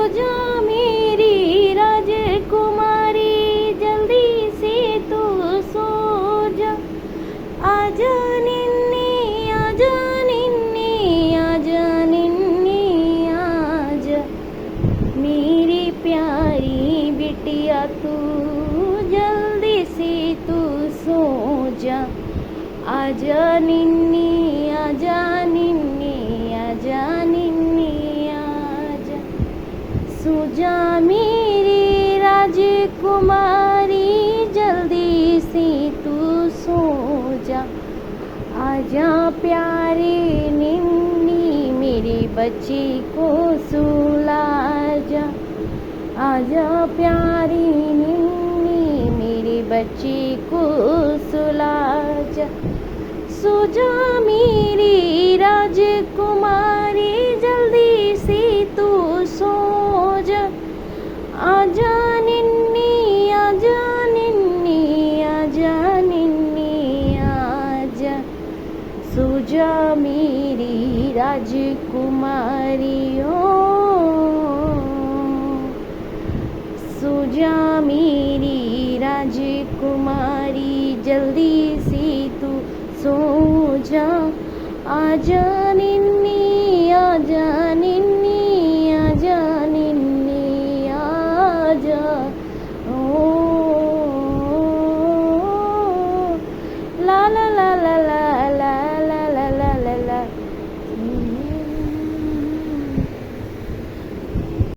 जा मेरी राजकुमारी जल्दी से तू सो जा। आजा निन्नी आजा निन्नी आजा निन्नी आजा, मेरी प्यारी बिटिया तू जल्दी से तू सो जा। आजा निन्नी आजा निन्नी आजा निन्नी आजा, सो जा मेरी राजकुमारी जल्दी से तू सो जा। आजा प्यारे निन्नी मेरे बच्चे को सुला जा। आजा प्यारी निन्नी मेरे बच्चे को सुला जा। सो जा मेरी राजकुमारी जल्दी से तू सो जा। आजा निन्नी आजा निन्नी आजा निन्नी आजा, सो जा मेरी राजकुमारी ओ, सो जा मेरी राजकुमारी जल्दी से तू सो जा। आजा